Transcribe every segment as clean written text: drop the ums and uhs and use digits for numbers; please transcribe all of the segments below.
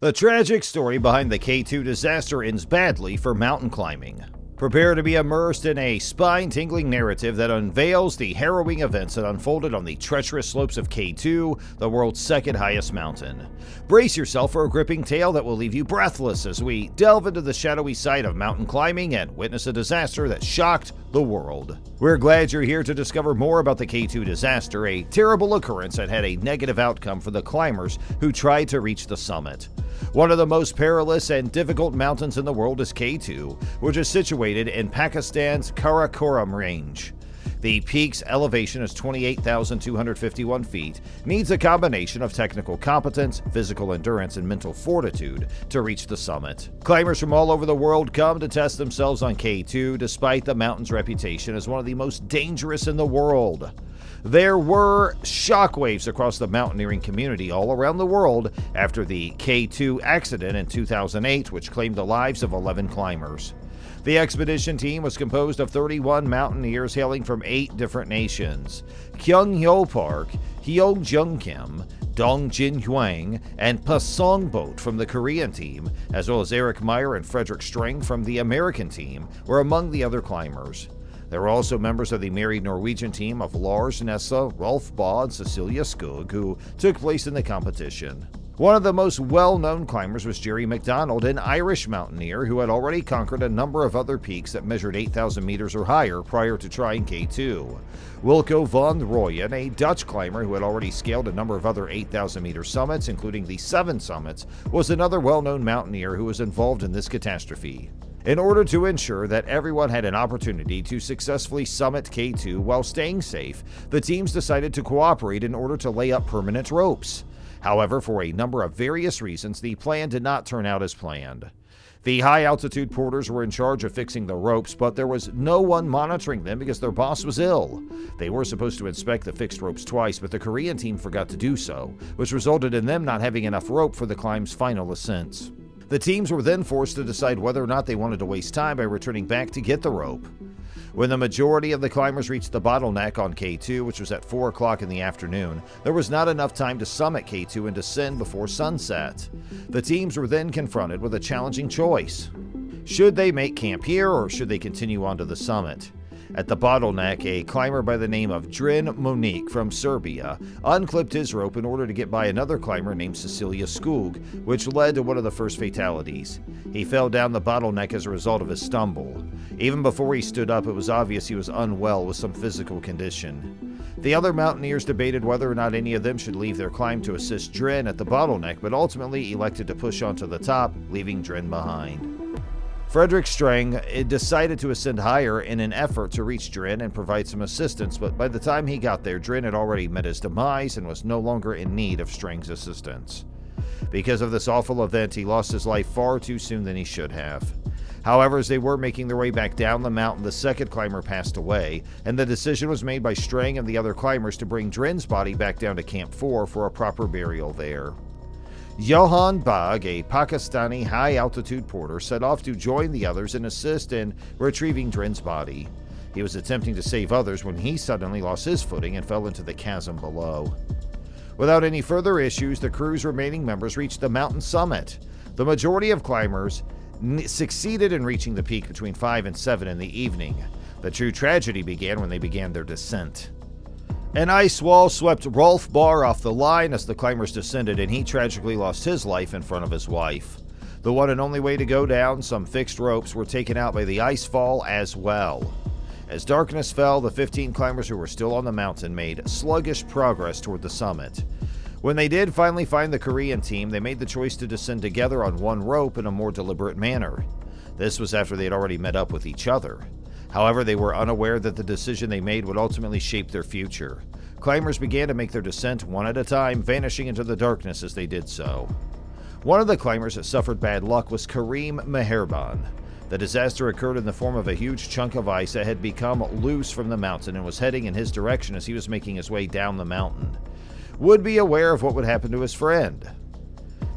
The tragic story behind the K2 disaster ends badly for mountain climbing. Prepare to be immersed in a spine-tingling narrative that unveils the harrowing events that unfolded on the treacherous slopes of K2, the world's second highest mountain. Brace yourself for a gripping tale that will leave you breathless as we delve into the shadowy side of mountain climbing and witness a disaster that shocked the world. We're glad you're here to discover more about the K2 disaster, a terrible occurrence that had a negative outcome for the climbers who tried to reach the summit. One of the most perilous and difficult mountains in the world is K2, which is situated in Pakistan's Karakoram range. The peak's elevation is 28,251 feet, needs a combination of technical competence, physical endurance, and mental fortitude to reach the summit. Climbers from all over the world come to test themselves on K2, despite the mountain's reputation as one of the most dangerous in the world. There were shockwaves across the mountaineering community all around the world after the K2 accident in 2008, which claimed the lives of 11 climbers. The expedition team was composed of 31 mountaineers hailing from 8 different nations: Kyung-hyo Park, Hyo-jung Kim, Dong-jin Hwang, and Pa-song Boat from the Korean team, as well as Eric Meyer and Frederick Streng from the American team, were among the other climbers. There were also members of the married Norwegian team of Lars Nessa, Rolf Bae, and Cecilia Skog, who took place in the competition. One of the most well-known climbers was Jerry McDonald, an Irish mountaineer who had already conquered a number of other peaks that measured 8,000 meters or higher prior to trying K2. Wilco van Rooyen, a Dutch climber who had already scaled a number of other 8,000-meter summits, including the 7 summits, was another well-known mountaineer who was involved in this catastrophe. In order to ensure that everyone had an opportunity to successfully summit K2 while staying safe, the teams decided to cooperate in order to lay up permanent ropes. However, for a number of various reasons, the plan did not turn out as planned. The high-altitude porters were in charge of fixing the ropes, but there was no one monitoring them because their boss was ill. They were supposed to inspect the fixed ropes twice, but the Korean team forgot to do so, which resulted in them not having enough rope for the climb's final ascents. The teams were then forced to decide whether or not they wanted to waste time by returning back to get the rope. When the majority of the climbers reached the bottleneck on K2, which was at 4 o'clock in the afternoon, there was not enough time to summit K2 and descend before sunset. The teams were then confronted with a challenging choice. Should they make camp here, or should they continue on to the summit? At the bottleneck, a climber by the name of Drin Monique from Serbia unclipped his rope in order to get by another climber named Cecilia Skog, which led to one of the first fatalities. He fell down the bottleneck as a result of his stumble. Even before he stood up, it was obvious he was unwell with some physical condition. The other mountaineers debated whether or not any of them should leave their climb to assist Drin at the bottleneck, but ultimately elected to push on to the top, leaving Drin behind. Frederick Streng decided to ascend higher in an effort to reach Drin and provide some assistance, but by the time he got there, Drin had already met his demise and was no longer in need of Streng's assistance. Because of this awful event, he lost his life far too soon than he should have. However, as they were making their way back down the mountain, the second climber passed away, and the decision was made by Streng and the other climbers to bring Drin's body back down to Camp 4 for a proper burial there. Johan Bag, a Pakistani high-altitude porter, set off to join the others and assist in retrieving Drin's body. He was attempting to save others when he suddenly lost his footing and fell into the chasm below. Without any further issues, the crew's remaining members reached the mountain summit. The majority of climbers succeeded in reaching the peak between 5 and 7 in the evening. The true tragedy began when they began their descent. An ice wall swept Rolf Bae off the line as the climbers descended, and he tragically lost his life in front of his wife. The one and only way to go down, some fixed ropes, were taken out by the ice fall as well. As darkness fell, the 15 climbers who were still on the mountain made sluggish progress toward the summit. When they did finally find the Korean team, they made the choice to descend together on one rope in a more deliberate manner. This was after they had already met up with each other. However, they were unaware that the decision they made would ultimately shape their future. Climbers began to make their descent one at a time, vanishing into the darkness as they did so. One of the climbers that suffered bad luck was Karim Meherban. The disaster occurred in the form of a huge chunk of ice that had become loose from the mountain and was heading in his direction as he was making his way down the mountain. Would be aware of what would happen to his friend.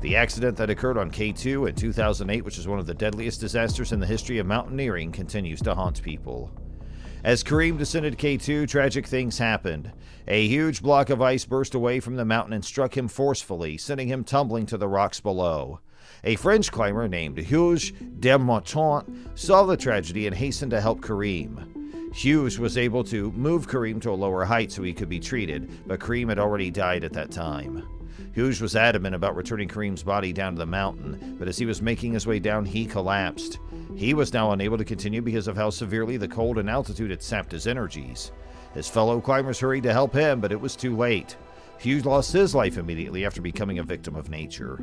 The accident that occurred on K2 in 2008, which is one of the deadliest disasters in the history of mountaineering, continues to haunt people. As Karim descended K2, tragic things happened. A huge block of ice burst away from the mountain and struck him forcefully, sending him tumbling to the rocks below. A French climber named Hugues Dermotant saw the tragedy and hastened to help Kareem. Hughes was able to move Kareem to a lower height so he could be treated, but Kareem had already died at that time. Hughes was adamant about returning Kareem's body down to the mountain, but as he was making his way down, he collapsed. He was now unable to continue because of how severely the cold and altitude had sapped his energies. His fellow climbers hurried to help him, but it was too late. Hughes lost his life immediately after becoming a victim of nature.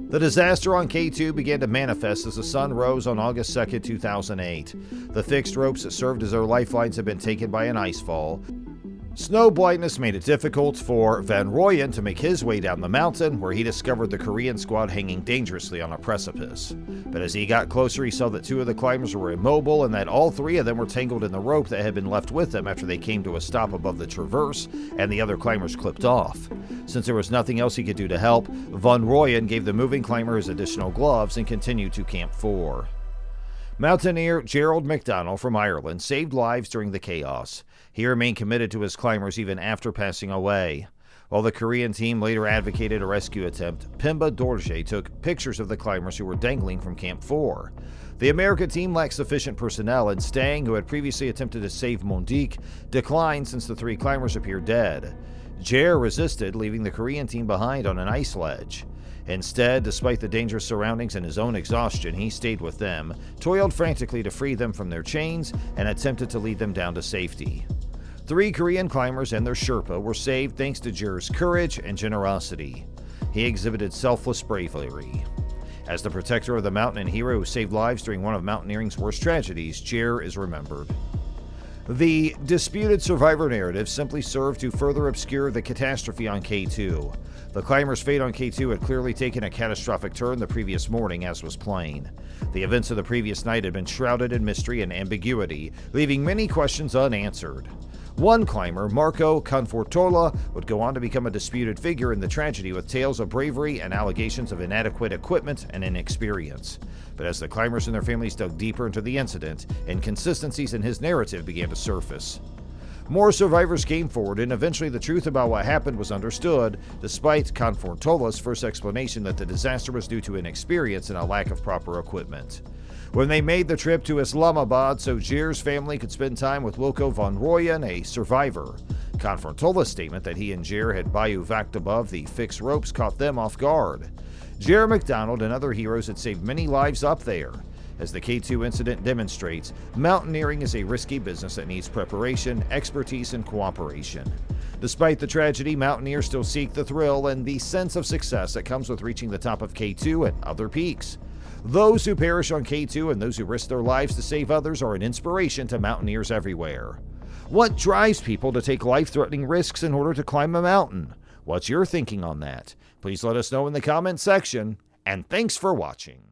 The disaster on K2 began to manifest as the sun rose on August 2, 2008. The fixed ropes that served as their lifelines had been taken by an icefall. Snow blindness made it difficult for Van Rooyen to make his way down the mountain, where he discovered the Korean squad hanging dangerously on a precipice. But as he got closer, he saw that two of the climbers were immobile and that all three of them were tangled in the rope that had been left with them after they came to a stop above the traverse, and the other climbers clipped off. Since there was nothing else he could do to help, Van Rooyen gave the moving climber his additional gloves and continued to Camp 4. Mountaineer Gerald MacDonald from Ireland saved lives during the chaos. He remained committed to his climbers even after passing away. While the Korean team later advocated a rescue attempt, Pimba Dorje took pictures of the climbers who were dangling from Camp 4. The American team lacked sufficient personnel, and Stang, who had previously attempted to save Mondique, declined since the three climbers appeared dead. Jer resisted, leaving the Korean team behind on an ice ledge. Instead, despite the dangerous surroundings and his own exhaustion, he stayed with them, toiled frantically to free them from their chains, and attempted to lead them down to safety. 3 Korean climbers and their Sherpa were saved thanks to Jer's courage and generosity. He exhibited selfless bravery. As the protector of the mountain and hero who saved lives during one of mountaineering's worst tragedies, Jer is remembered. The disputed survivor narrative simply served to further obscure the catastrophe on K2. The climber's fate on K2 had clearly taken a catastrophic turn the previous morning, as was plain. The events of the previous night had been shrouded in mystery and ambiguity, leaving many questions unanswered. One climber, Marco Confortola, would go on to become a disputed figure in the tragedy with tales of bravery and allegations of inadequate equipment and inexperience. But as the climbers and their families dug deeper into the incident, inconsistencies in his narrative began to surface. More survivors came forward, and eventually the truth about what happened was understood, despite Confortola's first explanation that the disaster was due to inexperience and a lack of proper equipment. When they made the trip to Islamabad so Jer's family could spend time with Wilco Van Rooyen, a survivor, Confortola's statement that he and Jer had bivouacked above the fixed ropes caught them off guard. Jer MacDonald and other heroes had saved many lives up there. As the K2 incident demonstrates, mountaineering is a risky business that needs preparation, expertise, and cooperation. Despite the tragedy, mountaineers still seek the thrill and the sense of success that comes with reaching the top of K2 and other peaks. Those who perish on K2 and those who risk their lives to save others are an inspiration to mountaineers everywhere. What drives people to take life-threatening risks in order to climb a mountain? What's your thinking on that? Please let us know in the comments section, and thanks for watching.